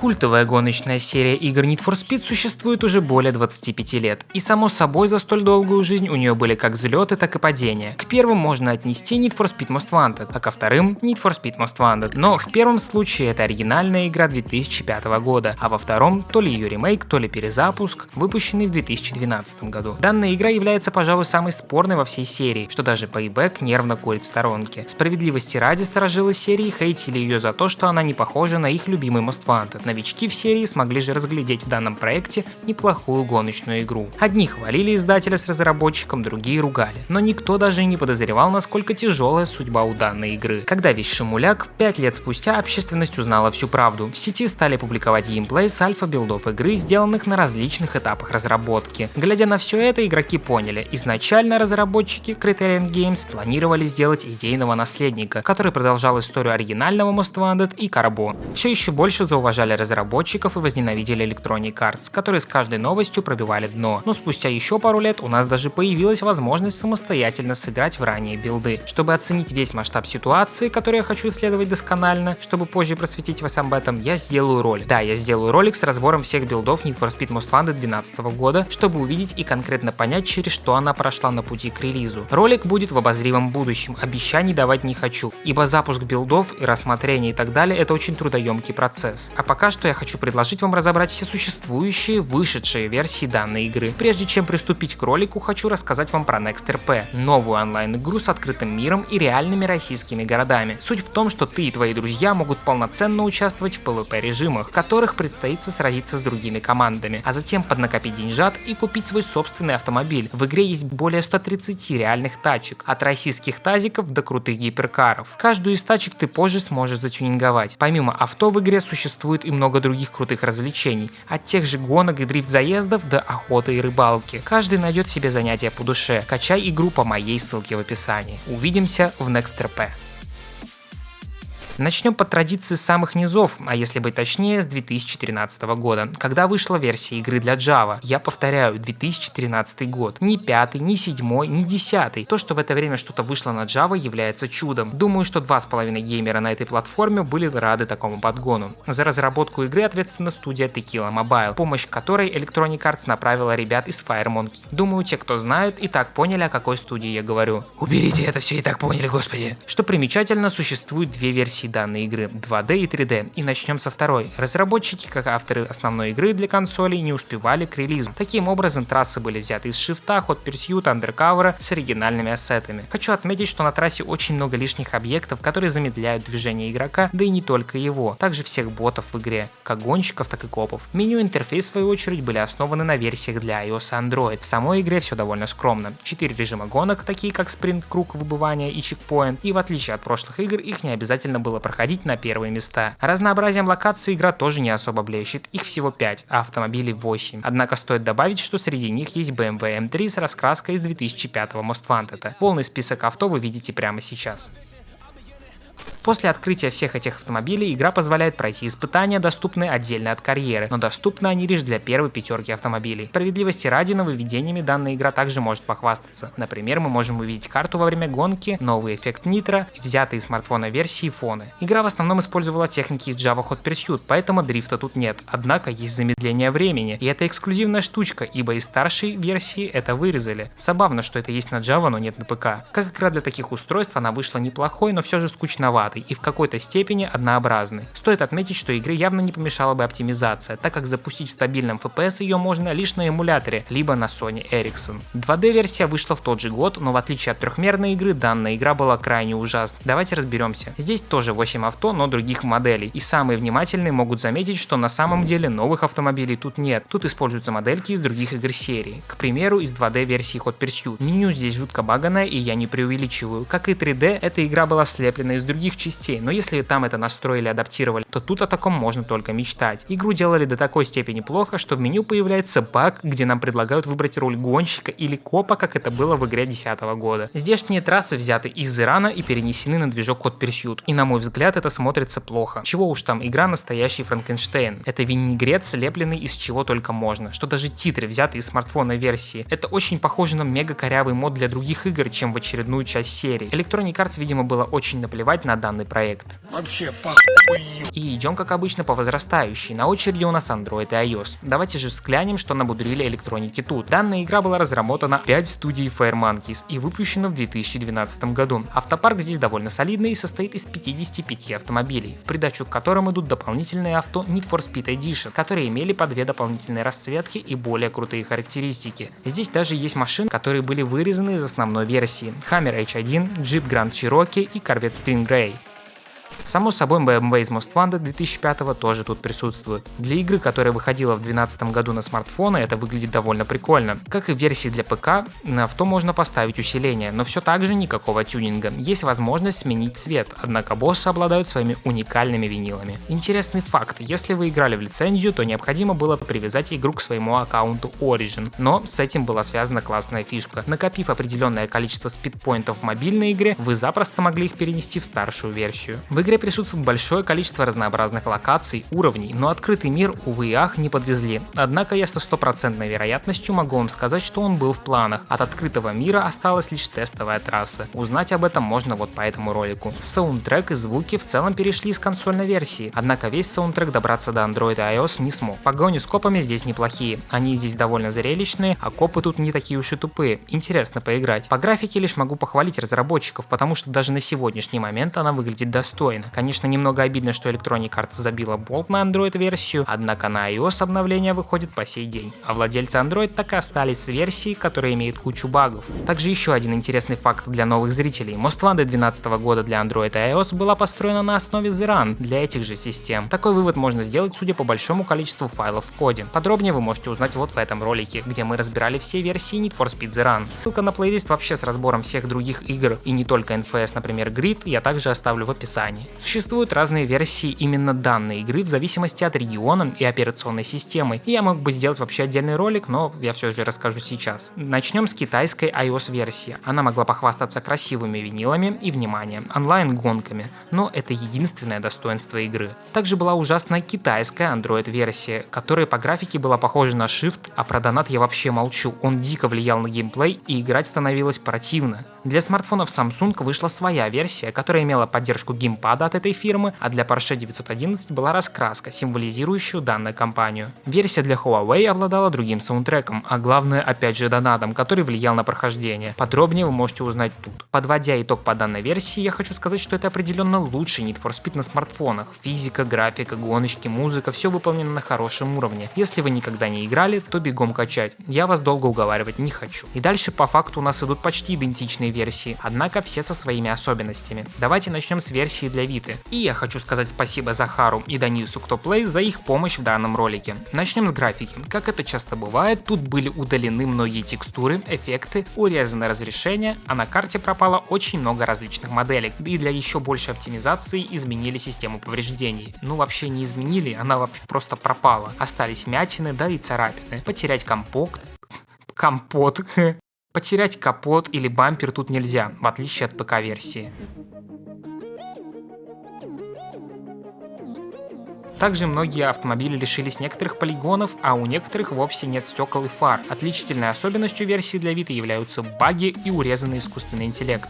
Культовая гоночная серия игр Need for Speed существует уже более 25 лет, и само собой за столь долгую жизнь у нее были как взлеты, так и падения. К первым можно отнести Need for Speed Most Wanted, а ко вторым Need for Speed Most Wanted. Но в первом случае это оригинальная игра 2005 года, а во втором то ли ее ремейк, то ли перезапуск, выпущенный в 2012 году. Данная игра является, пожалуй, самой спорной во всей серии, что даже Payback нервно курит в сторонке. Справедливости ради, старожилы серии хейтили ее за то, что она не похожа на их любимый Most Wanted. Новички в серии смогли же разглядеть в данном проекте неплохую гоночную игру. Одни хвалили издателя с разработчиком, другие ругали. Но никто даже и не подозревал, насколько тяжелая судьба у данной игры. Когда весь шумуляк, 5 лет спустя общественность узнала всю правду. В сети стали публиковать геймплей с альфа-билдов игры, сделанных на различных этапах разработки. Глядя на все это, игроки поняли, изначально разработчики Criterion Games планировали сделать идейного наследника, который продолжал историю оригинального Most Wanted и Carbon. Все еще больше зауважали разработчиков и возненавидели Electronic Arts, которые с каждой новостью пробивали дно. Но спустя еще пару лет у нас даже появилась возможность самостоятельно сыграть в ранние билды. Чтобы оценить весь масштаб ситуации, которую я хочу исследовать досконально, чтобы позже просветить вас об этом, я сделаю ролик. Да, я сделаю ролик с разбором всех билдов Need for Speed Most Wanted 2012 года, чтобы увидеть и конкретно понять, через что она прошла на пути к релизу. Ролик будет в обозримом будущем, обещаний давать не хочу, ибо запуск билдов и рассмотрение и так далее это очень трудоемкий процесс. А пока что я хочу предложить вам разобрать все существующие, вышедшие версии данной игры. Прежде чем приступить к ролику, хочу рассказать вам про NextRP, новую онлайн-игру с открытым миром и реальными российскими городами. Суть в том, что ты и твои друзья могут полноценно участвовать в PvP-режимах, в которых предстоит сразиться с другими командами, а затем поднакопить деньжат и купить свой собственный автомобиль. В игре есть более 130 реальных тачек, от российских тазиков до крутых гиперкаров. Каждую из тачек ты позже сможешь затюнинговать. Помимо авто в игре существует и много других крутых развлечений, от тех же гонок и дрифт-заездов до охоты и рыбалки. Каждый найдет себе занятие по душе. Качай игру по моей ссылке в описании. Увидимся в NextRP. Начнем по традиции с самых низов, а если быть точнее, с 2013 года, когда вышла версия игры для Java. Я повторяю, 2013 год. Ни 5, ни 7, ни 10. То, что в это время что-то вышло на Java, является чудом. Думаю, что 2,5 геймера на этой платформе были рады такому подгону. За разработку игры ответственна студия Tequila Mobile, помощь которой Electronic Arts направила ребят из FireMonkey. Думаю, те, кто знают, и так поняли, о какой студии я говорю. Уберите это все, и так поняли, господи. Что примечательно, существует две версии данной игры, 2D и 3D, и начнем со второй. Разработчики, как авторы основной игры для консолей, не успевали к релизу. Таким образом, трассы были взяты из шифта, Hot Pursuit, Undercover с оригинальными ассетами. Хочу отметить, что на трассе очень много лишних объектов, которые замедляют движение игрока, да и не только его, также всех ботов в игре, как гонщиков, так и копов. Меню и интерфейс, в свою очередь, были основаны на версиях для iOS и Android. В самой игре все довольно скромно. 4 режима гонок, такие как спринт, круг выбывания и чекпоинт, и в отличие от прошлых игр, их не обязательно было проходить на первые места. Разнообразием локаций игра тоже не особо блещет, их всего 5, а автомобилей 8. Однако стоит добавить, что среди них есть BMW M3 с раскраской из 2005 Most Wanted. Полный список авто вы видите прямо сейчас. После открытия всех этих автомобилей игра позволяет пройти испытания, доступные отдельно от карьеры, но доступны они лишь для первой 5 автомобилей. Справедливости ради, нововведениями данная игра также может похвастаться. Например, мы можем увидеть карту во время гонки, новый эффект нитро, взятые из смартфона версии фоны. Игра в основном использовала техники из Java Hot Pursuit, поэтому дрифта тут нет. Однако есть замедление времени, и это эксклюзивная штучка, ибо из старшей версии это вырезали. Забавно, что это есть на Java, но нет на ПК. Как игра для таких устройств она вышла неплохой, но все же скучноватой и в какой-то степени однообразной. Стоит отметить, что игре явно не помешала бы оптимизация, так как запустить в стабильном FPS ее можно лишь на эмуляторе, либо на Sony Ericsson. 2D-версия вышла в тот же год, но в отличие от трехмерной игры, данная игра была крайне ужасна. Давайте разберемся. Здесь тоже 8 авто, но других моделей, и самые внимательные могут заметить, что на самом деле новых автомобилей тут нет. Тут используются модельки из других игр серии. К примеру, из 2D-версии Hot Pursuit. Меню здесь жутко баганое, и я не преувеличиваю. Как и 3D, эта игра была слеплена из других частей, но если там это настроили и адаптировали, то тут о таком можно только мечтать. Игру делали до такой степени плохо, что в меню появляется баг, где нам предлагают выбрать роль гонщика или копа, как это было в игре 2010 года. Здешние трассы взяты из Ирана и перенесены на движок Hot Pursuit, и на мой взгляд это смотрится плохо. Чего уж там, игра настоящий Франкенштейн. Это винегрет, слепленный из чего только можно, что даже титры взяты из смартфона версии. Это очень похоже на мега корявый мод для других игр, чем в очередную часть серии. Electronic Arts, видимо, было очень наплевать на данный данный проект. Вообще похуй. И идем, как обычно, по возрастающей. На очереди у нас Android и iOS. Давайте же взглянем, что набудрили электроники тут. Данная игра была разработана 5 студий Fire Monkeys и выпущена в 2012 году. Автопарк здесь довольно солидный и состоит из 55 автомобилей, в придачу к которым идут дополнительные авто Need for Speed Edition, которые имели по 2 дополнительные расцветки и более крутые характеристики. Здесь даже есть машины, которые были вырезаны из основной версии. Hammer H1, Jeep Grand Cherokee и Corvette Stingray. Само собой, BMW из Most Wanted 2005 тоже тут присутствует. Для игры, которая выходила в 2012 году на смартфоны, это выглядит довольно прикольно. Как и в версии для ПК, на авто можно поставить усиление, но все так же никакого тюнинга. Есть возможность сменить цвет, однако боссы обладают своими уникальными винилами. Интересный факт: если вы играли в лицензию, то необходимо было привязать игру к своему аккаунту Origin, но с этим была связана классная фишка. Накопив определенное количество спидпоинтов в мобильной игре, вы запросто могли их перенести в старшую версию. В игре присутствует большое количество разнообразных локаций, уровней, но открытый мир, увы и ах, не подвезли. Однако я со 100% вероятностью могу вам сказать, что он был в планах. От открытого мира осталась лишь тестовая трасса. Узнать об этом можно вот по этому ролику. Саундтрек и звуки в целом перешли из консольной версии, однако весь саундтрек добраться до Android и iOS не смог. Погони с копами здесь неплохие, они здесь довольно зрелищные, а копы тут не такие уж и тупые. Интересно поиграть. По графике лишь могу похвалить разработчиков, потому что даже на сегодняшний момент она выглядит достойно. Конечно, немного обидно, что Electronic Arts забила болт на Android-версию, однако на iOS обновление выходит по сей день, а владельцы Android так и остались с версией, которая имеет кучу багов. Также еще один интересный факт для новых зрителей. Most Wanted 2012 года для Android и iOS была построена на основе The Run для этих же систем. Такой вывод можно сделать, судя по большому количеству файлов в коде. Подробнее вы можете узнать вот в этом ролике, где мы разбирали все версии Need for Speed The Run. Ссылка на плейлист вообще с разбором всех других игр и не только NFS, например, Grid, я также оставлю в описании. Существуют разные версии именно данной игры в зависимости от региона и операционной системы, и я мог бы сделать вообще отдельный ролик, но я все же расскажу сейчас. Начнем с китайской iOS-версии. Она могла похвастаться красивыми винилами и, внимание, онлайн-гонками, но это единственное достоинство игры. Также была ужасная китайская Android-версия, которая по графике была похожа на Shift, а про донат я вообще молчу, он дико влиял на геймплей и играть становилось противно. Для смартфонов Samsung вышла своя версия, которая имела поддержку геймпада от этой фирмы, а для Porsche 911 была раскраска, символизирующую данную компанию. Версия для Huawei обладала другим саундтреком, а главное, опять же, донатом, который влиял на прохождение. Подробнее вы можете узнать тут. Подводя итог по данной версии, я хочу сказать, что это определенно лучший Need for Speed на смартфонах. Физика, графика, гоночки, музыка, все выполнено на хорошем уровне. Если вы никогда не играли, то бегом качать. Я вас долго уговаривать не хочу. И дальше по факту у нас идут почти идентичные версии, однако все со своими особенностями. Давайте начнем с версии для Vita. И я хочу сказать спасибо Захару и Данису Ктоплей за их помощь в данном ролике. Начнем с графики. Как это часто бывает, тут были удалены многие текстуры, эффекты, урезано разрешение, а на карте пропало очень много различных моделек. И для еще большей оптимизации изменили систему повреждений. Ну вообще не изменили, она вообще просто пропала. Остались вмятины, да и царапины. Потерять Потерять капот или бампер тут нельзя, в отличие от ПК-версии. Также многие автомобили лишились некоторых полигонов, а у некоторых вовсе нет стекол и фар. Отличительной особенностью версии для Vita являются баги и урезанный искусственный интеллект.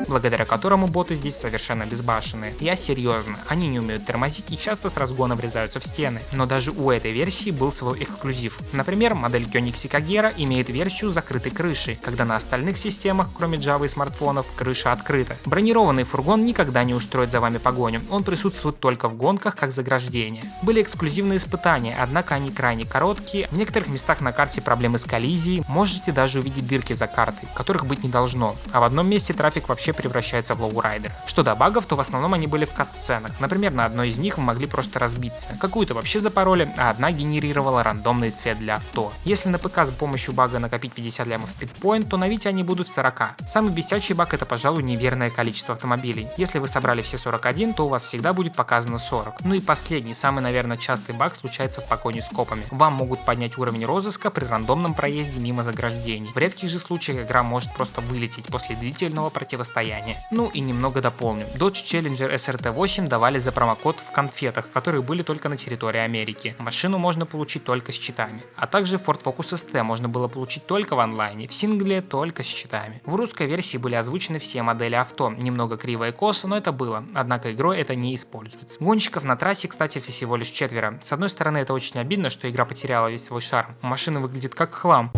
Благодаря которому боты здесь совершенно безбашенные. Я серьезно, они не умеют тормозить и часто с разгона врезаются в стены. Но даже у этой версии был свой эксклюзив. Например, модель Koenigsegg Agera имеет версию закрытой крыши, когда на остальных системах, кроме Java и смартфонов, крыша открыта. Бронированный фургон никогда не устроит за вами погоню, он присутствует только в гонках как заграждение. Были эксклюзивные испытания, однако они крайне короткие, в некоторых местах на карте проблемы с коллизией, можете даже увидеть дырки за картой, которых быть не должно, а в одном месте трафик вообще превышает превращаются в лоурайдеры. Что до багов, то в основном они были в кат-сценах. Например, на одной из них вы могли просто разбиться. Какую-то вообще запороли, а одна генерировала рандомный цвет для авто. Если на ПК с помощью бага накопить 50 лямов спидпоинт, то на Вите они будут 40. Самый бесячий баг — это, пожалуй, неверное количество автомобилей. Если вы собрали все 41, то у вас всегда будет показано 40. Ну и последний, самый, наверное, частый баг случается в погоне с копами. Вам могут поднять уровень розыска при рандомном проезде мимо заграждений. В редких же случаях игра может просто вылететь после длительного противостояния. Ну и немного дополню. Dodge Challenger SRT8 давали за промокод в конфетах, которые были только на территории Америки. Машину можно получить только с читами. А также Ford Focus ST можно было получить только в онлайне, в сингле только с читами. В русской версии были озвучены все модели авто, немного криво и косо, но это было, однако игрой это не используется. Гонщиков на трассе, кстати, всего лишь 4. С одной стороны, это очень обидно, что игра потеряла весь свой шарм. Машина выглядит как хлам.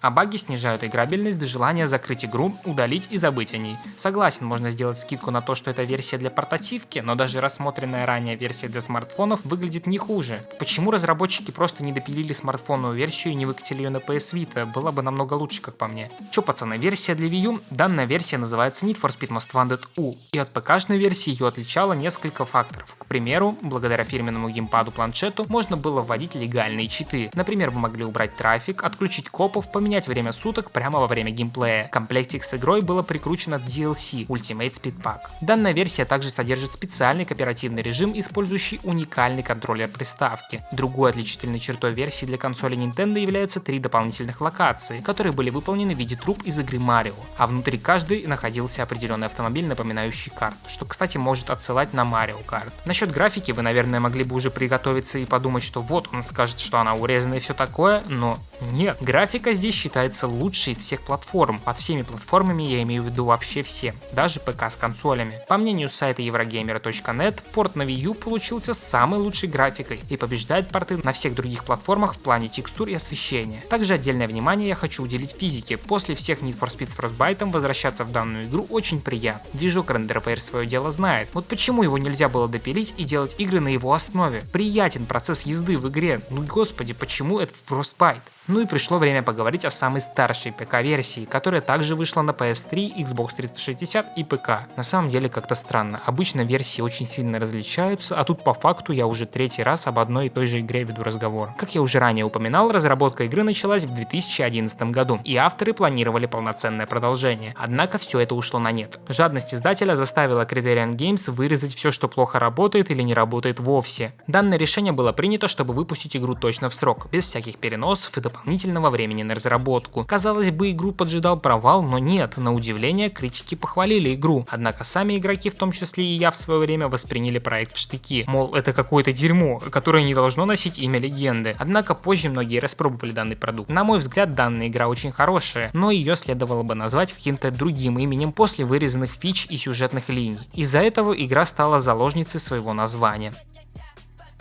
А баги снижают играбельность до желания закрыть игру, удалить и забыть о ней. Согласен, можно сделать скидку на то, что это версия для портативки, но даже рассмотренная ранее версия для смартфонов выглядит не хуже. Почему разработчики просто не допилили смартфонную версию и не выкатили ее на PS Vita? Было бы намного лучше, как по мне. Чё, пацаны, версия для Wii U? Данная версия называется Need for Speed Most Wanted U, и от ПК-шной версии ее отличало несколько факторов. К примеру, благодаря фирменному геймпаду-планшету можно было вводить легальные читы. Например, вы могли убрать трафик, отключить копов, поменять время суток прямо во время геймплея. Комплектик с игрой было прикручено DLC Ultimate Speed Pack. Данная версия также содержит специальный кооперативный режим, использующий уникальный контроллер приставки. Другой отличительной чертой версии для консоли Nintendo являются 3 дополнительных локации, которые были выполнены в виде труб из игры Mario, а внутри каждой находился определенный автомобиль, напоминающий карт, что, кстати, может отсылать на Mario Kart. Насчет графики вы, наверное, могли бы уже приготовиться и подумать, что вот он скажет, что она урезана и все такое, но нет. Графика здесь считается лучшей из всех платформ. Под всеми платформами я имею в виду вообще все, даже ПК с консолями. По мнению сайта eurogamer.net, порт на Wii U получился самой лучшей графикой и побеждает порты на всех других платформах в плане текстур и освещения. Также отдельное внимание я хочу уделить физике. После всех Need for Speed с Frostbite возвращаться в данную игру очень приятно. Движок RenderPair свое дело знает. Вот почему его нельзя было допилить и делать игры на его основе? Приятен процесс езды в игре. Ну господи, почему это Frostbite? Ну и пришло время поговорить о самой старшей ПК-версии, которая также вышла на PS3, Xbox 360 и ПК. На самом деле как-то странно, обычно версии очень сильно различаются, а тут по факту я уже 3-й раз об одной и той же игре веду разговор. Как я уже ранее упоминал, разработка игры началась в 2011 году, и авторы планировали полноценное продолжение. Однако все это ушло на нет. Жадность издателя заставила Criterion Games вырезать все, что плохо работает или не работает вовсе. Данное решение было принято, чтобы выпустить игру точно в срок, без всяких переносов и дополнительного времени на разработку. Казалось бы, игру поджидал провал, но нет, на удивление критики похвалили игру. Однако сами игроки, в том числе и я в свое время, восприняли проект в штыки. Мол, это какое-то дерьмо, которое не должно носить имя легенды. Однако позже многие распробовали данный продукт. На мой взгляд, данная игра очень хорошая, но ее следовало бы назвать каким-то другим именем после вырезанных фич и сюжетных линий. Из-за этого игра стала заложницей своего названия.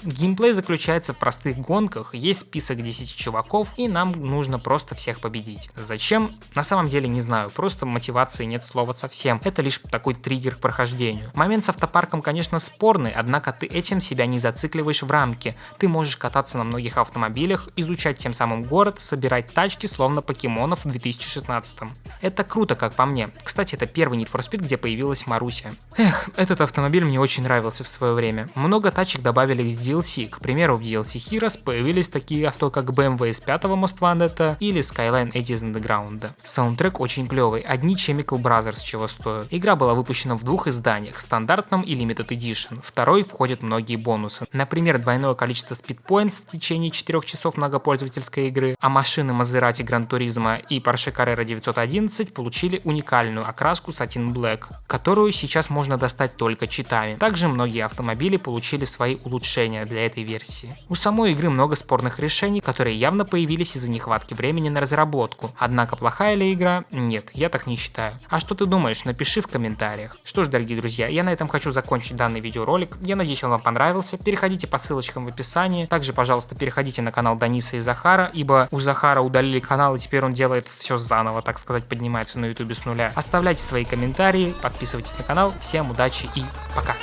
Геймплей заключается в простых гонках, есть список 10 чуваков, и нам нужно просто всех победить. Зачем? На самом деле не знаю, просто мотивации нет слова совсем, это лишь такой триггер к прохождению. Момент с автопарком, конечно, спорный, однако ты этим себя не зацикливаешь в рамке. Ты можешь кататься на многих автомобилях, изучать тем самым город, собирать тачки, словно покемонов в 2016-м. Это круто, как по мне. Кстати, это первый Need for Speed, где появилась Маруся. Эх, этот автомобиль мне очень нравился в свое время. Много тачек добавили к DLC. К примеру, в DLC Heroes появились такие авто, как BMW S5 Most Wanted или Skyline Edges Underground. Саундтрек очень клевый, одни Chemical Brothers чего стоят. Игра была выпущена в 2 изданиях, стандартном и Limited Edition. Второй входят многие бонусы. Например, двойное количество Speed Points в течение 4 часов многопользовательской игры, а машины Maserati Gran Turismo и Porsche Carrera 911 получили уникальную окраску Satin Black, которую сейчас можно достать только читами. Также многие автомобили получили свои улучшения для этой версии. У самой игры много спорных решений, которые явно появились из-за нехватки времени на разработку. Однако плохая ли игра? Нет, я так не считаю. А что ты думаешь? Напиши в комментариях. Что ж, дорогие друзья, я на этом хочу закончить данный видеоролик. Я надеюсь, он вам понравился. Переходите по ссылочкам в описании. Также, пожалуйста, переходите на канал Дениса и Захара, ибо у Захара удалили канал, и теперь он делает все заново, так сказать, поднимается на ютубе с нуля. Оставляйте свои комментарии, подписывайтесь на канал. Всем удачи и пока!